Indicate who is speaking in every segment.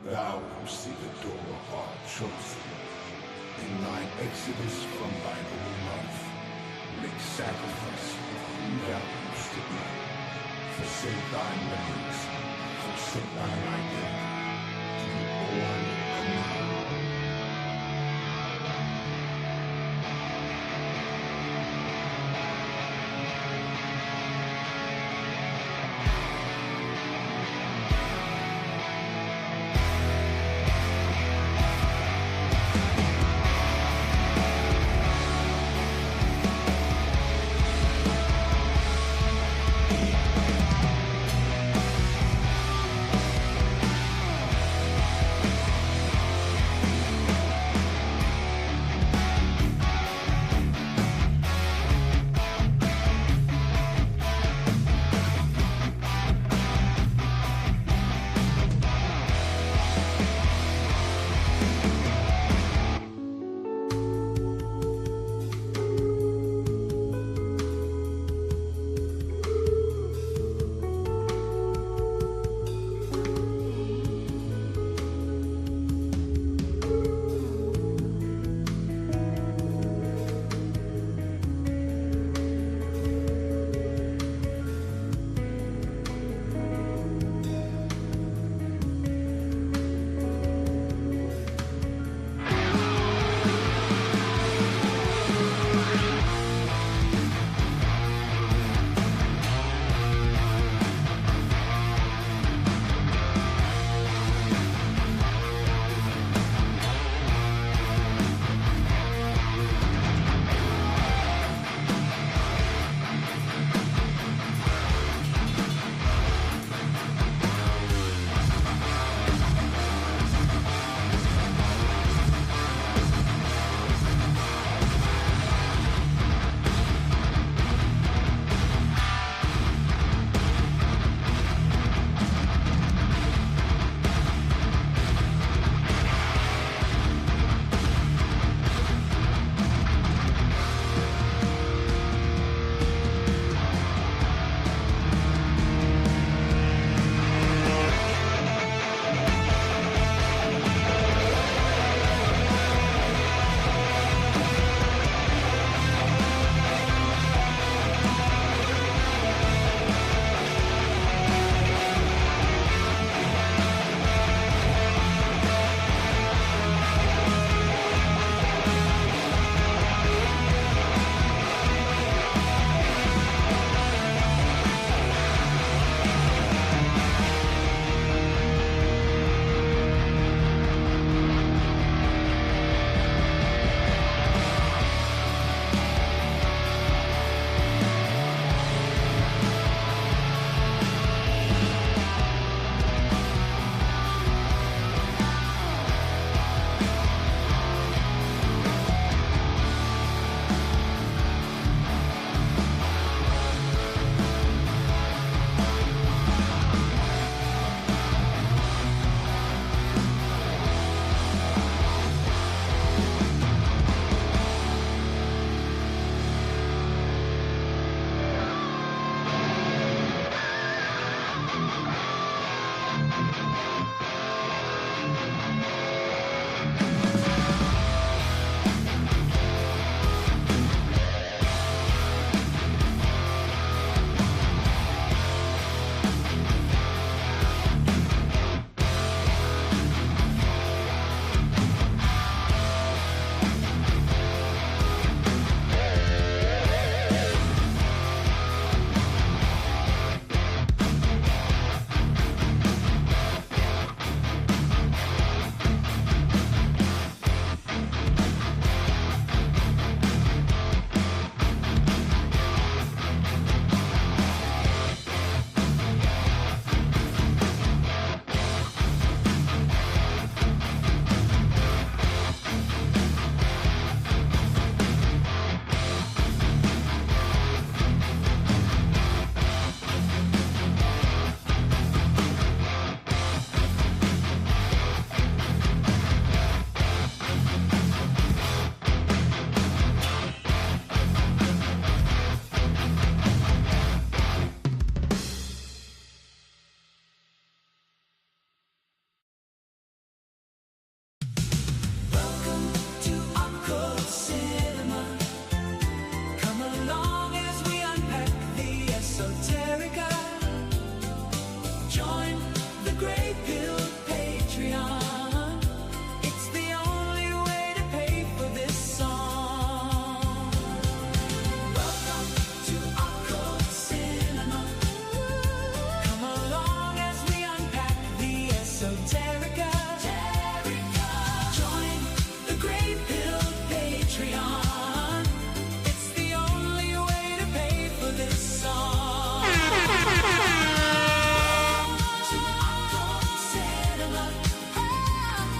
Speaker 1: Thou who see the door art chosen. In thine exodus from thine old life, make sacrifice of who thou used to be. Forsake thy memories, forsake thine identity, to be born anew.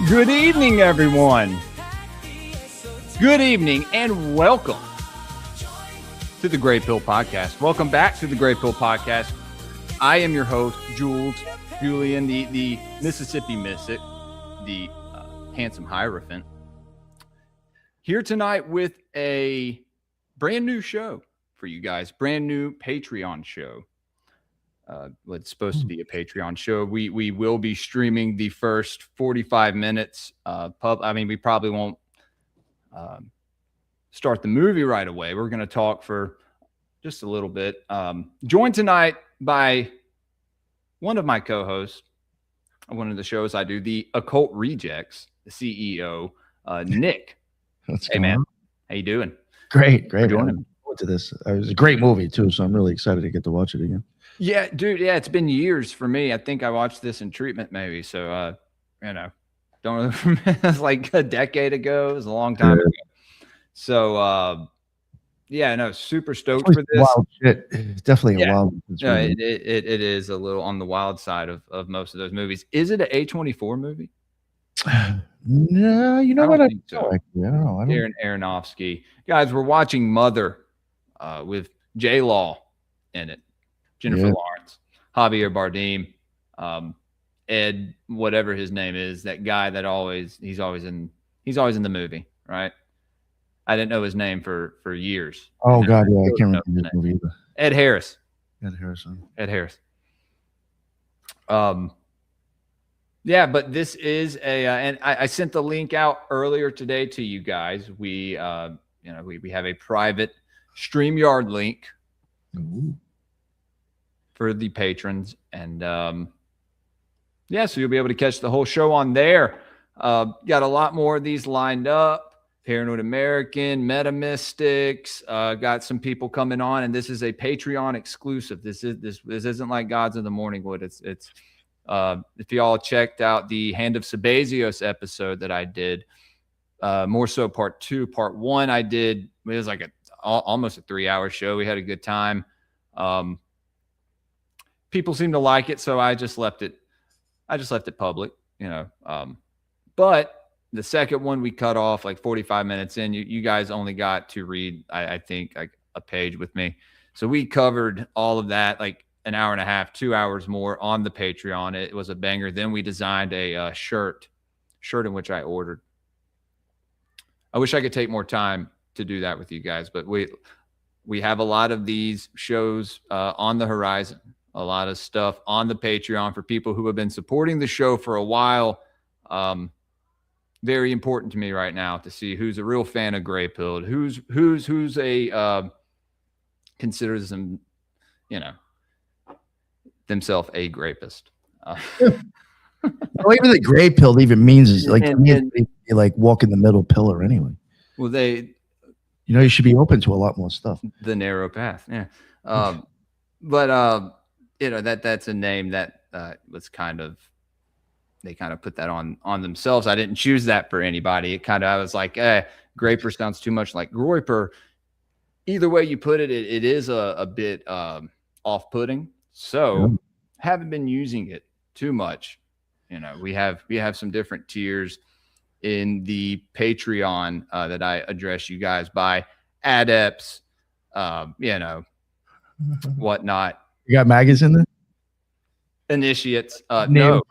Speaker 2: Good evening, everyone. Good evening and welcome to the Gray Pill Podcast. Welcome back to the Gray Pill Podcast. I am your host, Julian, the Mississippi Mystic, the handsome Hierophant. Here tonight with a brand new show for you guys, brand new Patreon show. It's supposed to be a Patreon show. We will be streaming the first 45 minutes. We probably won't start the movie right away. We're going to talk for just a little bit. Joined tonight by one of my co-hosts, one of the shows I do, the Occult Rejects, the CEO, Nick. Hey, man. How you doing?
Speaker 3: Great. Joining to this. It was a great movie, too, so I'm really excited to get to watch it again.
Speaker 2: Yeah, dude. Yeah, it's been years for me. I think I watched this in treatment maybe. So, don't know. It's like a decade ago. It was a long time ago. So, super stoked for this.
Speaker 3: Wild shit. It's definitely a wild.
Speaker 2: It is a little on the wild side of most of those movies. Is it an A24 movie?
Speaker 3: No, you know what? I
Speaker 2: think so. I don't know. Darren Aronofsky. Guys, we're watching Mother with J-Law in it. Jennifer Lawrence, Javier Bardem, Ed, whatever his name is, that guy that he's always in the movie, right? I didn't know his name for years.
Speaker 3: Oh God, yeah, I can't remember his movie either.
Speaker 2: Ed Harris.
Speaker 3: Ed Harrison.
Speaker 2: Ed Harris. But this is and I sent the link out earlier today to you guys. We have a private StreamYard link.
Speaker 3: Ooh.
Speaker 2: For the patrons, and so you'll be able to catch the whole show on there. Got a lot more of these lined up. Paranoid American, Meta Mystics, got some people coming on, and this is a Patreon exclusive. This isn't like Gods of the Morningwood. It's if y'all checked out the Hand of Sabazios episode that I did, more so part 2. Part 1 I did, it was like almost a 3-hour show. We had a good time. People seem to like it, so I just left it public, but the second one we cut off like 45 minutes in. You guys only got to read, I think, like a page with me. So we covered all of that, like an hour and a half, 2 hours more on the Patreon. It was a banger. Then we designed a shirt in which I ordered. I wish I could take more time to do that with you guys, but we have a lot of these shows on the horizon. A lot of stuff on the Patreon for people who have been supporting the show for a while. Very important to me right now to see who's a real fan of Gray Pilled, who's a considers them, themselves a grapist.
Speaker 3: Well, even the Gray Pilled even means is like like walk in the middle pillar anyway.
Speaker 2: Well,
Speaker 3: you should be open to a lot more stuff.
Speaker 2: The narrow path, yeah. That's a name that was they kind of put that on themselves. I didn't choose that for anybody. I was like, Graper sounds too much like Groiper. Either way you put it, it is a bit off-putting. So haven't been using it too much. We have some different tiers in the Patreon that I address you guys by, adepts, whatnot.
Speaker 3: You got maggots in there?
Speaker 2: Initiates. No,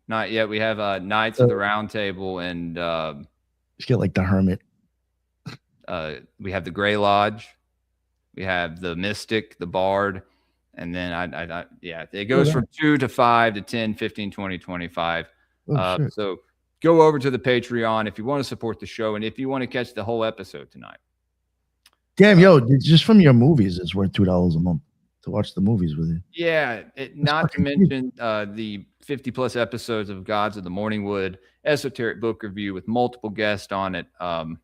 Speaker 2: not yet. We have Knights of the Round Table and
Speaker 3: just get like the Hermit.
Speaker 2: We have the Grey Lodge. We have the Mystic, the Bard, and then it goes from 2 to 5 to 10, 15, 20, 25. So go over to the Patreon if you want to support the show and if you want to catch the whole episode tonight.
Speaker 3: Damn, just from your movies, it's worth $2 a month to watch the movies with you.
Speaker 2: Yeah, not to mention the 50 plus episodes of Gods of the Morningwood esoteric book review with multiple guests on it. We're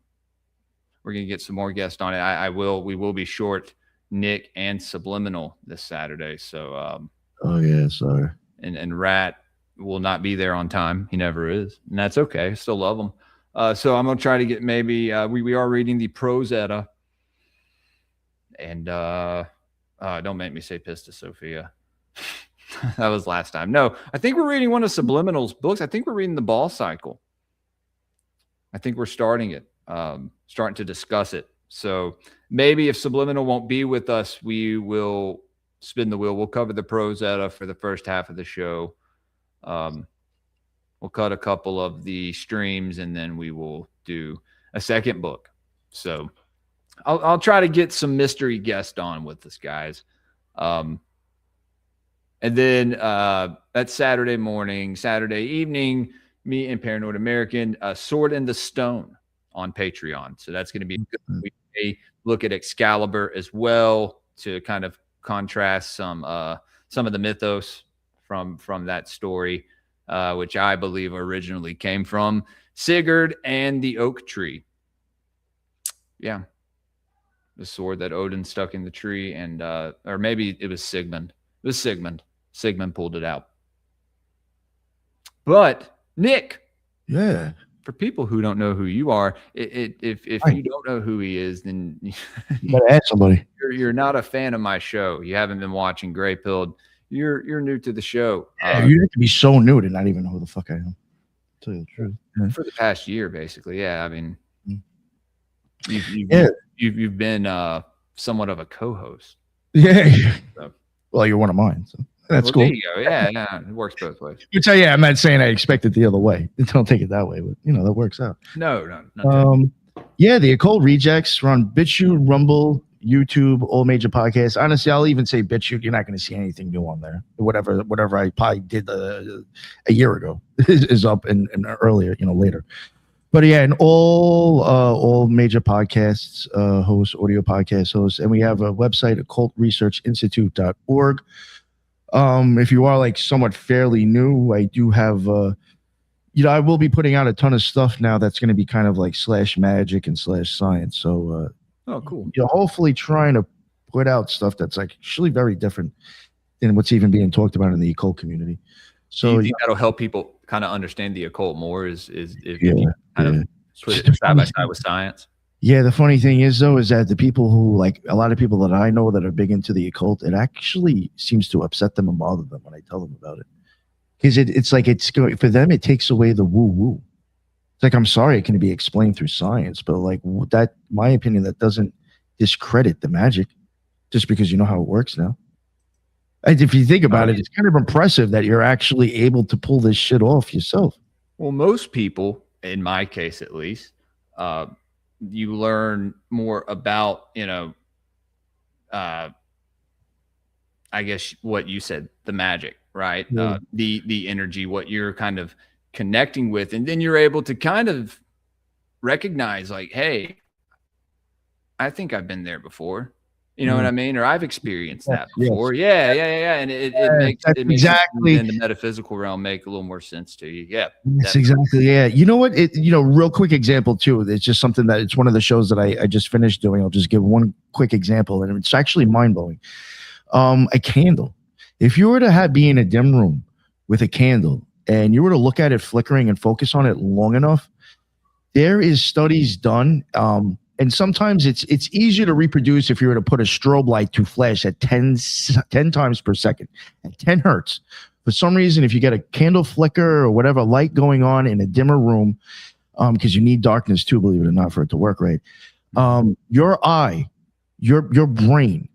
Speaker 2: gonna get some more guests on it. We will be short Nick and Subliminal this Saturday. So
Speaker 3: sorry.
Speaker 2: And Rat will not be there on time. He never is, and that's okay. I still love him. So I'm gonna try to get maybe we are reading the Prose Edda, and don't make me say Pista Sophia. That was last time. No, I think we're reading one of Subliminal's books. I think we're reading the Ball Cycle. I think we're starting it, starting to discuss it. So maybe if Subliminal won't be with us, we will spin the wheel. We'll cover the Rosetta for the first half of the show. We'll cut a couple of the streams, and then we will do a second book. So I'll try to get some mystery guest on with us, guys. And then that Saturday morning, Saturday evening, me and Paranoid American, Sword in the Stone on Patreon. So that's going to be good. We may look at Excalibur as well to kind of contrast some of the mythos from that story, which I believe originally came from Sigurd and the oak tree. Yeah. The sword that Odin stuck in the tree, and or maybe it was Sigmund. It was Sigmund. Sigmund pulled it out. But Nick,
Speaker 3: yeah,
Speaker 2: for people who don't know who you are, if you don't know who he is, then
Speaker 3: you gotta ask somebody.
Speaker 2: You're not a fan of my show. You haven't been watching Grey Pilled. You're new to the show.
Speaker 3: Yeah, you have to be so new to not even know who the fuck I am. To tell you the truth. Yeah.
Speaker 2: For the past year, basically. Yeah, I mean,
Speaker 3: yeah.
Speaker 2: You've been somewhat of a co-host.
Speaker 3: Yeah. So. Well, you're one of mine, so that's cool.
Speaker 2: There you go. Yeah, it works both ways.
Speaker 3: Which, yeah, I'm not saying I expect it the other way. Don't take it that way, but that works out.
Speaker 2: No.
Speaker 3: Yeah, the Occult Rejects. We're on BitChute, Rumble, YouTube, all major podcasts. Honestly, I'll even say BitChute. You're not going to see anything new on there. Whatever I probably did a year ago is up and earlier, later. But yeah, and all major podcasts hosts, audio podcast hosts, and we have a website, occultresearchinstitute.org. If you are like somewhat fairly new, I do have I will be putting out a ton of stuff now that's going to be kind of like /magic and /science. So
Speaker 2: oh, cool.
Speaker 3: Hopefully trying to put out stuff that's like actually very different than what's even being talked about in the occult community. So
Speaker 2: do you think that'll help people kind of understand the occult more? Is if you kind of switch it side by side with science?
Speaker 3: Yeah, the funny thing is though, is that the people who like a lot of people that I know that are big into the occult, it actually seems to upset them and bother them when I tell them about it. Because it's like for them, it takes away the woo-woo. It's like, I'm sorry, it can be explained through science, but like that, my opinion, that doesn't discredit the magic just because you know how it works now. And if you think about it, it's kind of impressive that you're actually able to pull this shit off yourself.
Speaker 2: Well, most people, in my case at least, you learn more about, I guess what you said, the magic, right? Yeah. The energy, what you're kind of connecting with, and then you're able to kind of recognize like, hey, I think I've been there before. You know what I mean? Or I've experienced that before. Yes. Yeah. And it makes
Speaker 3: exactly
Speaker 2: in the metaphysical realm make a little more sense to you. Yeah.
Speaker 3: That's exactly. Yeah. You know what? Real quick example too. It's just something that it's one of the shows that I just finished doing. I'll just give one quick example, and it's actually mind blowing. A candle. If you were to be in a dim room with a candle and you were to look at it flickering and focus on it long enough, there is studies done. And sometimes it's easier to reproduce if you were to put a strobe light to flash at 10 times per second at 10 hertz. For some reason, if you get a candle flicker or whatever light going on in a dimmer room, because you need darkness too, believe it or not, for it to work right, your eye, your brain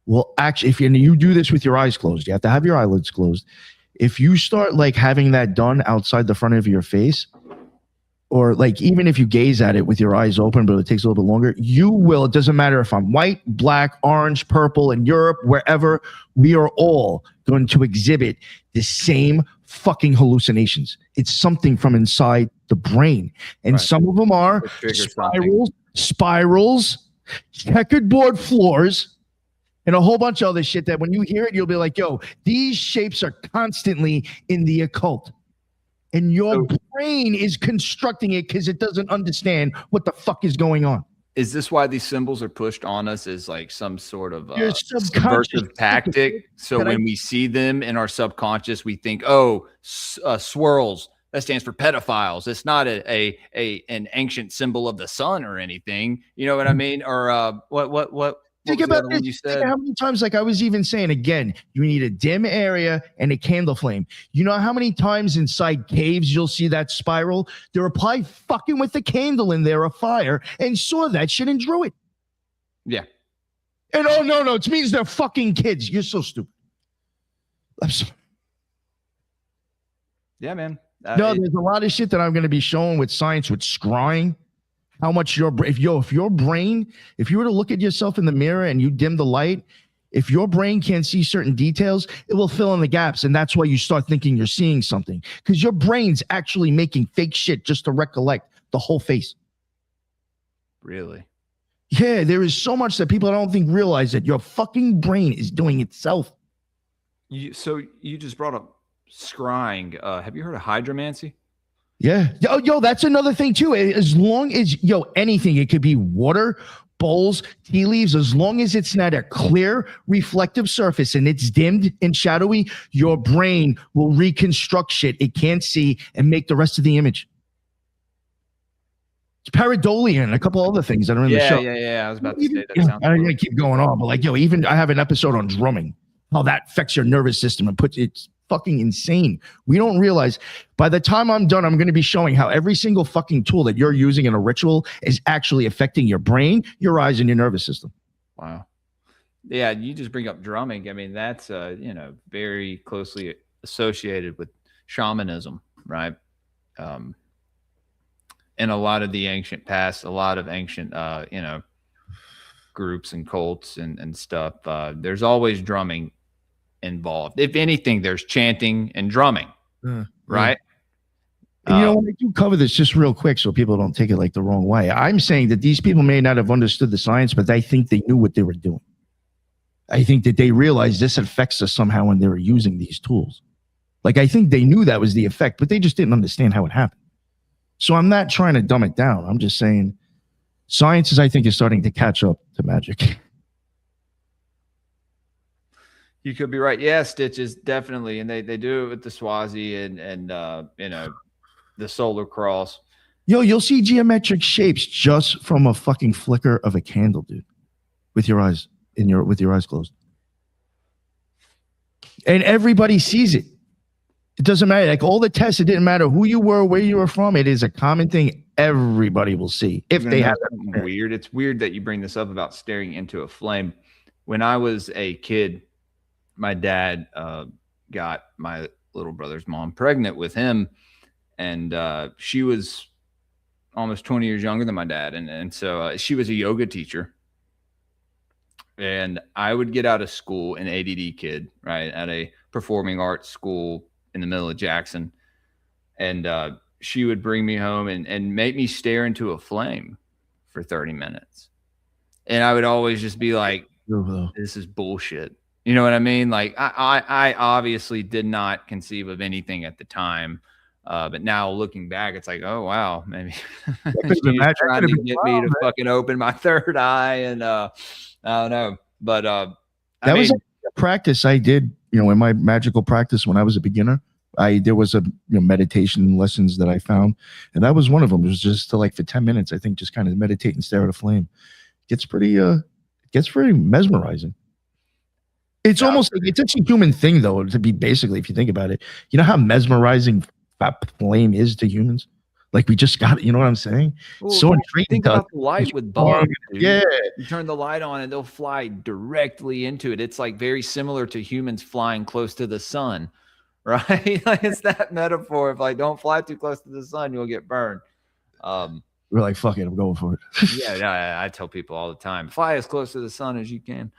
Speaker 3: will actually, if you do this with your eyes closed, you have to have your eyelids closed. If you start like having that done outside the front of your face, or like even if you gaze at it with your eyes open, but it takes a little bit longer, you will, it doesn't matter if I'm white, black, orange, purple, in Europe, wherever, we are all going to exhibit the same fucking hallucinations. It's something from inside the brain. And some of them are spirals, checkerboard floors, and a whole bunch of other shit that when you hear it, you'll be like, yo, these shapes are constantly in the occult. And your brain is constructing it because it doesn't understand what the fuck is going on.
Speaker 2: Is this why these symbols are pushed on us as like some sort of subversive tactic? So when we see them in our subconscious, we think, swirls. That stands for pedophiles. It's not an ancient symbol of the sun or anything. You know what I mean? Or what?
Speaker 3: Think about this. Think of how many times, like I was even saying again, you need a dim area and a candle flame. You know how many times inside caves you'll see that spiral? They're probably fucking with the candle in there, a fire, and saw that shit and drew it.
Speaker 2: Yeah.
Speaker 3: And oh no, it means they're fucking kids. You're so stupid. I'm sorry.
Speaker 2: Yeah, man.
Speaker 3: There's a lot of shit that I'm going to be showing with science, with scrying. How much if your brain, if you were to look at yourself in the mirror and you dim the light, if your brain can't see certain details, it will fill in the gaps. And that's why you start thinking you're seeing something, because your brain's actually making fake shit just to recollect the whole face.
Speaker 2: Really?
Speaker 3: Yeah, there is so much that people I don't think realize that your fucking brain is doing itself.
Speaker 2: So you just brought up scrying. Have you heard of hydromancy?
Speaker 3: Yeah. Yo, that's another thing too. As long as, anything, it could be water, bowls, tea leaves, as long as it's not a clear reflective surface and it's dimmed and shadowy, your brain will reconstruct shit it can't see and make the rest of the image. It's pareidolia and a couple other things that are in the show.
Speaker 2: Yeah. I was about to say that.
Speaker 3: I'm going to keep going on, but even I have an episode on drumming, how that affects your nervous system and it's fucking insane. We don't realize by the time I'm done, I'm going to be showing how every single fucking tool that you're using in a ritual is actually affecting your brain, your eyes, and your nervous system.
Speaker 2: Wow. Yeah. You just bring up drumming. I mean, that's, very closely associated with shamanism, right? In a lot of the ancient past, a lot of ancient, groups and cults and stuff, there's always drumming involved. If anything, there's chanting and drumming, right?
Speaker 3: And, I do cover this just real quick so people don't take it like the wrong way. I'm saying that these people may not have understood the science, but I think they knew what they were doing. I think that they realized this affects us somehow when they were using these tools. Like, I think they knew that was the effect, but they just didn't understand how it happened. So I'm not trying to dumb it down. I'm just saying science I think is starting to catch up to magic.
Speaker 2: You could be right. Yeah, stitches, definitely. And they do it with the Swazi and the solar cross.
Speaker 3: You'll see geometric shapes just from a fucking flicker of a candle, dude, with your eyes with your eyes closed. And everybody sees it. It doesn't matter. Like all the tests, it didn't matter who you were, where you were from. It is a common thing everybody will see if they have
Speaker 2: something weird. It's weird that you bring this up about staring into a flame. When I was a kid, my dad got my little brother's mom pregnant with him, and she was almost 20 years younger than my dad, and so she was a yoga teacher. And I would get out of school, an ADD kid, right, at a performing arts school in the middle of Jackson, and she would bring me home and make me stare into a flame for 30 minutes, and I would always just be like, "This is bullshit." You know what I mean? Like I obviously did not conceive of anything at the time. But now looking back, it's like, oh, wow, maybe she's trying to get me to fucking open my third eye. And I don't know. But
Speaker 3: that was a practice I did, in my magical practice when I was a beginner. There was a meditation lessons that I found. And that was one of them. It was just to for 10 minutes, I think, just kind of meditate and stare at a flame. It gets very mesmerizing. It's almost like it's a human thing, though, to be basically, if you think about it. You know how mesmerizing that flame is to humans? Like, we just got it. You know what I'm saying?
Speaker 2: Well,
Speaker 3: so intriguing.
Speaker 2: Think about the light with bugs.
Speaker 3: Yeah.
Speaker 2: You turn the light on and they'll fly directly into it. It's like very similar to humans flying close to the sun, right? Like it's that metaphor of like, don't fly too close to the sun, you'll get burned.
Speaker 3: We're like, fuck it, I'm going for it.
Speaker 2: Yeah, I tell people all the time, fly as close to the sun as you can.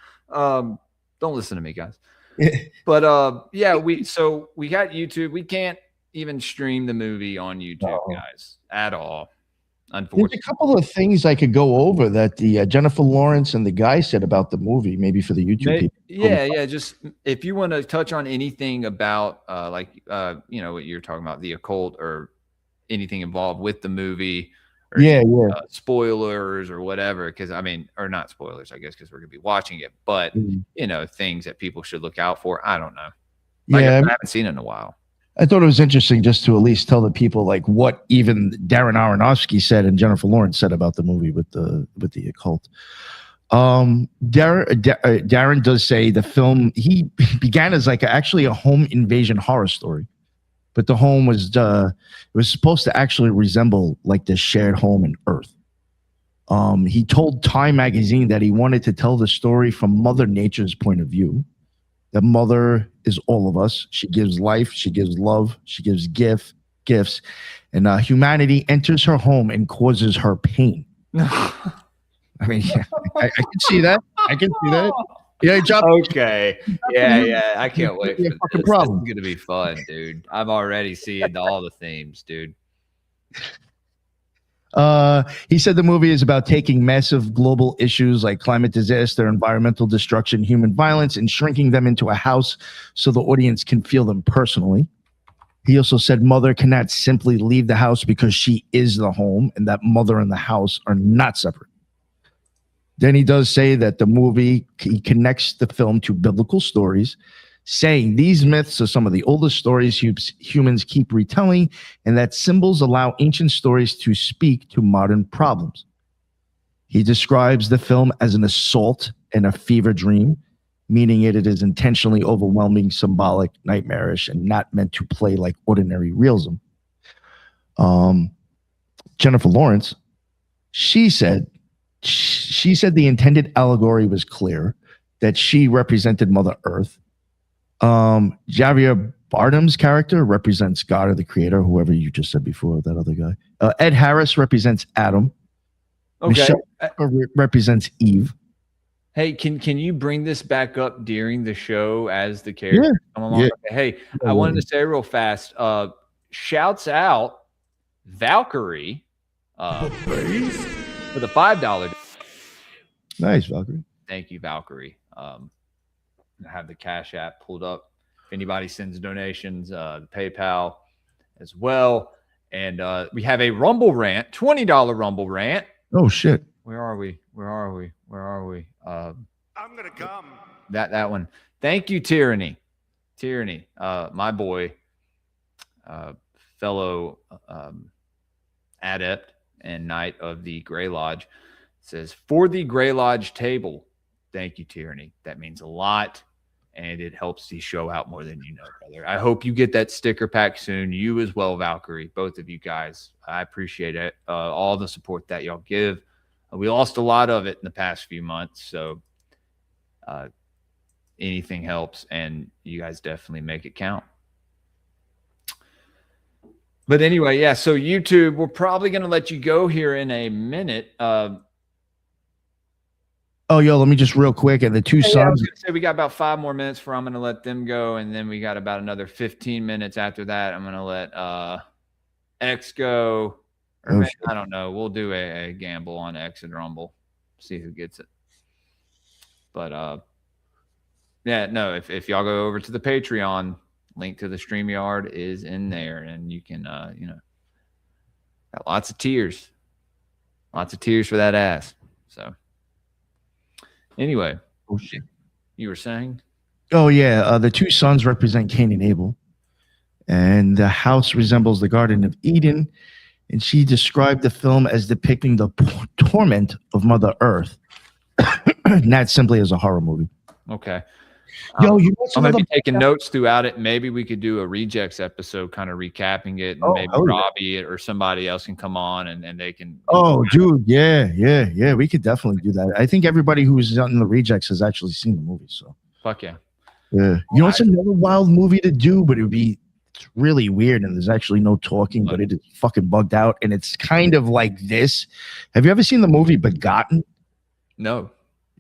Speaker 2: Don't listen to me, guys. But we got YouTube. We can't even stream the movie on YouTube, guys, at all. Unfortunately,
Speaker 3: there's a couple of things I could go over that the Jennifer Lawrence and the guy said about the movie, maybe for the YouTube people.
Speaker 2: Yeah. Just if you want to touch on anything about what you're talking about, the occult or anything involved with the movie. Or spoilers or whatever, because or not spoilers, I guess, because we're gonna be watching it, but things that people should look out for. I don't know. I haven't seen it in a while.
Speaker 3: I thought it was interesting just to at least tell the people what even Darren Aronofsky said and Jennifer Lawrence said about the movie with the occult. Darren does say the film he began as like actually a home invasion horror story, but the home was it was supposed to actually resemble like the shared home in Earth. He told Time magazine that he wanted to tell the story from Mother Nature's point of view. That mother is all of us. She gives life, she gives love, she gives gifts, and humanity enters her home and causes her pain. I mean, yeah, I can see that. I can see that. Yeah,
Speaker 2: okay. Yeah. I can't wait for this. This is going to be fun, dude. I'm already seeing all the themes, dude.
Speaker 3: He said the movie is about taking massive global issues like climate disaster, environmental destruction, human violence, and shrinking them into a house so the audience can feel them personally. He also said mother cannot simply leave the house because she is the home, and that mother and the house are not separate. Then he does say that the movie, he connects the film to biblical stories, saying these myths are some of the oldest stories humans keep retelling, and that symbols allow ancient stories to speak to modern problems. He describes the film as an assault and a fever dream, meaning it is intentionally overwhelming, symbolic, nightmarish, and not meant to play like ordinary realism. Jennifer Lawrence, she said the intended allegory was clear, that she represented Mother Earth. Javier Bardem's character represents God or the Creator, whoever you just said before, that other guy. Ed Harris represents Adam.
Speaker 2: Okay.
Speaker 3: Michelle represents Eve.
Speaker 2: Hey, can you bring this back up during the show as the character come along?
Speaker 3: Yeah.
Speaker 2: Okay. Hey, I wanted to say real fast. Shouts out Valkyrie for the $5.
Speaker 3: Nice, Valkyrie.
Speaker 2: Thank you, Valkyrie. I have the Cash App pulled up. If anybody sends donations, the PayPal as well. And we have a Rumble rant, $20 Rumble rant.
Speaker 3: Oh shit.
Speaker 2: Where are we?
Speaker 1: I'm gonna come.
Speaker 2: That one. Thank you, Tyranny. My boy, fellow adept and knight of the Grey Lodge, says, for the Grey Lodge table. Thank you, Tyranny. That means a lot, and it helps the show out more than you know, brother. I hope you get that sticker pack soon. You as well, Valkyrie. Both of you guys. I appreciate it. All the support that y'all give. We lost a lot of it in the past few months, so anything helps, and you guys definitely make it count. But anyway, yeah, so YouTube, we're probably going to let you go here in a minute.
Speaker 3: Oh, yo, let me just real quick. And the two sons.
Speaker 2: I was going to say we got about 5 more minutes for I'm going to let them go. And then we got about another 15 minutes after that. I'm going to let X go. Or maybe, I don't know. We'll do a gamble on X and Rumble. See who gets it. But yeah, no, if y'all go over to the Patreon, link to the StreamYard is in there. And you can, got lots of tiers. Lots of tiers for that ass. So. Anyway,
Speaker 3: oh shit,
Speaker 2: you were saying?
Speaker 3: Oh yeah, the two sons represent Cain and Abel, and the house resembles the Garden of Eden. And she described the film as depicting the torment of Mother Earth, not simply as a horror movie.
Speaker 2: Okay.
Speaker 3: Yo,
Speaker 2: I'm gonna be taking notes throughout it. Maybe we could do a rejects episode, kind of recapping it, and maybe Robbie or somebody else can come on and they can.
Speaker 3: Oh, dude, yeah. We could definitely do that. I think everybody who's in the rejects has actually seen the movie. So
Speaker 2: fuck yeah.
Speaker 3: Yeah, you know, it's another wild movie to do, but it's really weird, and there's actually no talking, but it is fucking bugged out, and it's kind of like this. Have you ever seen the movie Begotten?
Speaker 2: No.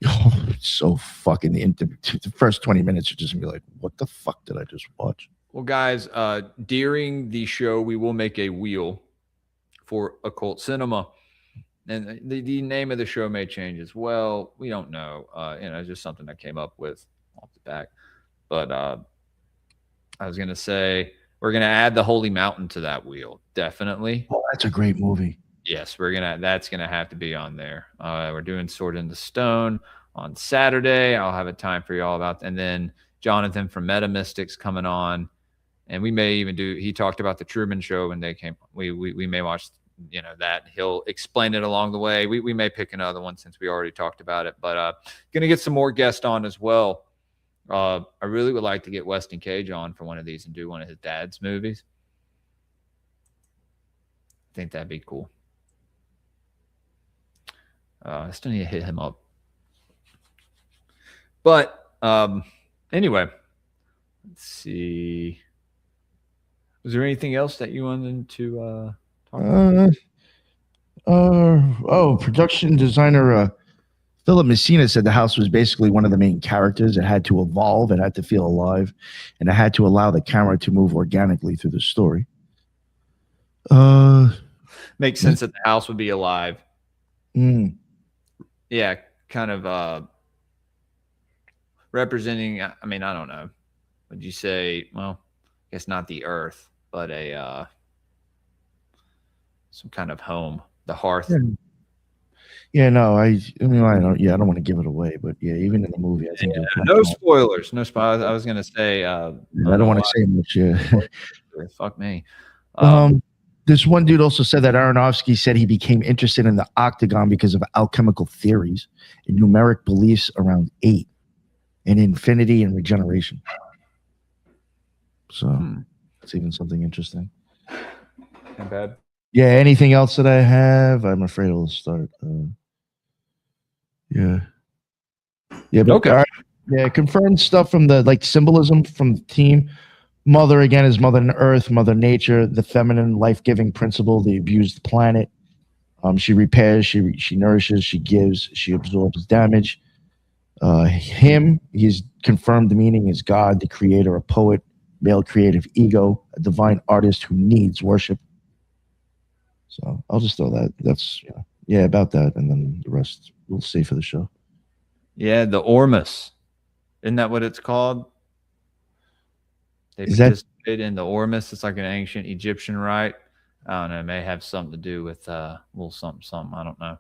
Speaker 3: Oh, it's so fucking the first 20 minutes you're just gonna be like, what the fuck did I just watch?
Speaker 2: Well, guys, during the show we will make a wheel for Occult Cinema, and the name of the show may change as well. We don't know. It's just something I came up with off the back. But I was gonna say we're gonna add the Holy Mountain to that wheel, definitely.
Speaker 3: Oh, that's a great movie.
Speaker 2: Yes, that's gonna have to be on there. We're doing Sword in the Stone on Saturday. I'll have a time for y'all about that. And then Jonathan from Meta Mystics coming on, and we may even do. He talked about the Truman Show when they came. We may watch you know, that he'll explain it along the way. We may pick another one since we already talked about it, but gonna get some more guests on as well. I really would like to get Weston Cage on for one of these and do one of his dad's movies. I think that'd be cool. I still need to hit him up. But anyway, let's see. Was there anything else that you wanted to talk about?
Speaker 3: Production designer Philip Messina said the house was basically one of the main characters. It had to evolve, it had to feel alive, and it had to allow the camera to move organically through the story.
Speaker 2: Makes sense that the house would be alive. Yeah, kind of representing, I mean, I don't know. Would you say, well, I guess not the earth, but a some kind of home, the hearth.
Speaker 3: Yeah, no, I mean, I don't want to give it away, but yeah, even in the movie, I think
Speaker 2: no spoilers. No spoilers. I was gonna say, I
Speaker 3: don't want to say much. Yeah,
Speaker 2: fuck me.
Speaker 3: This one dude also said that Aronofsky said he became interested in the octagon because of alchemical theories and numeric beliefs around 8 and infinity and regeneration. So that's even something interesting.
Speaker 2: Not bad.
Speaker 3: Yeah, anything else that I have? I'm afraid I'll start. Yeah, but
Speaker 2: okay.
Speaker 3: Right. Yeah, confirmed stuff from the symbolism from the team. Mother again is Mother Earth, Mother Nature, the feminine life-giving principle, the abused planet. She repairs, she nourishes, she gives, she absorbs damage. Him, he's confirmed the meaning is God, the creator, a poet, male creative ego, a divine artist who needs worship. So I'll just throw that. That's about that, and then the rest we'll see for the show.
Speaker 2: Yeah, the Ormus, isn't that what it's called? They participate in the Ormus. It's like an ancient Egyptian rite. I don't know. It may have something to do with a little something. I don't know.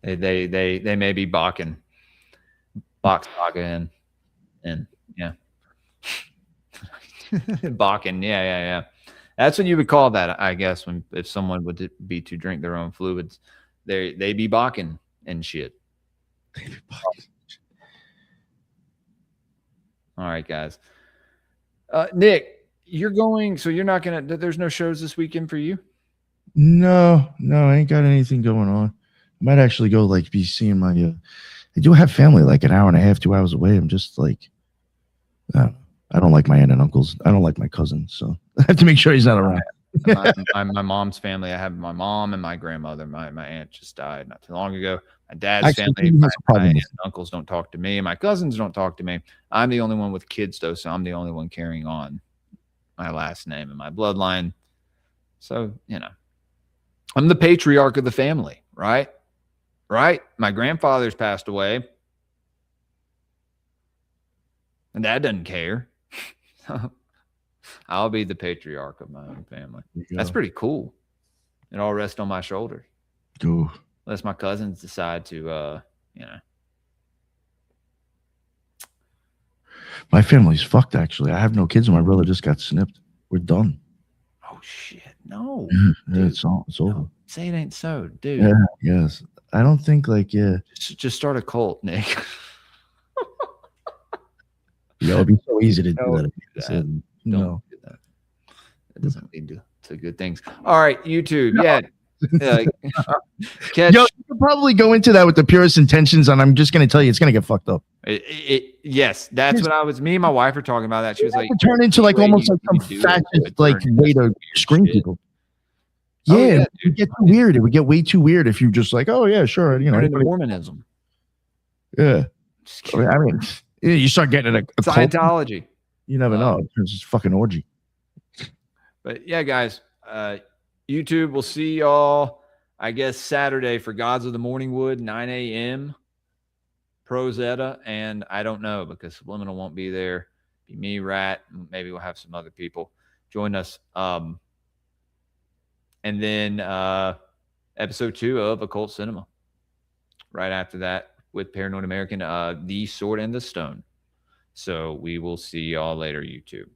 Speaker 2: They may be Bakken, and yeah, Bakken. Yeah. That's what you would call that, I guess, if someone would be to drink their own fluids. They be Bakken and shit. All right, guys. Nick, you're going, so you're not going to, there's no shows this weekend for you?
Speaker 3: No, I ain't got anything going on. I might actually go be seeing my, I do have family an hour and a half, 2 hours away. I'm just I don't like my aunt and uncles. I don't like my cousin. So I have to make sure he's not around.
Speaker 2: my mom's family, I have my mom and my grandmother. My aunt just died not too long ago. My dad's family, my aunt and uncles don't talk to me. My cousins don't talk to me. I'm the only one with kids, though, so I'm the only one carrying on my last name and my bloodline. So, I'm the patriarch of the family, right? Right? My grandfather's passed away. And Dad doesn't care. I'll be the patriarch of my own family. That's pretty cool. It all rests on my shoulders.
Speaker 3: Ooh.
Speaker 2: Unless my cousins decide to,
Speaker 3: My family's fucked, actually. I have no kids and my brother just got snipped. We're done.
Speaker 2: Oh, shit. No.
Speaker 3: Yeah, it's over.
Speaker 2: No, say it ain't so, dude.
Speaker 3: Yeah, yes. I don't think,
Speaker 2: Just start a cult, Nick.
Speaker 3: Yeah, it'd be so easy to do that.
Speaker 2: Don't do that. It doesn't lead to good things. All right, YouTube. No. Yeah.
Speaker 3: You could probably go into that with the purest intentions, and I'm just going to tell you, it's going to get fucked up.
Speaker 2: Yes, that's what I was. Me and my wife were talking about that. She was like,
Speaker 3: turn into almost some fascist way to screen people. Yeah, it would get too weird. It would get way too weird if you just oh yeah, sure,
Speaker 2: Mormonism.
Speaker 3: Yeah, I mean, you start getting a
Speaker 2: Scientology.
Speaker 3: Cult. You never know. It's just fucking orgy.
Speaker 2: But yeah, guys, YouTube. We'll see y'all, I guess, Saturday for Gods of the Morning Wood, 9 a.m. Pro Zeta, and I don't know because Subliminal won't be there. Be me, Rat, maybe we'll have some other people join us. And then episode 2 of Occult Cinema. Right after that with Paranoid American, The Sword and the Stone. So we will see y'all later, YouTube.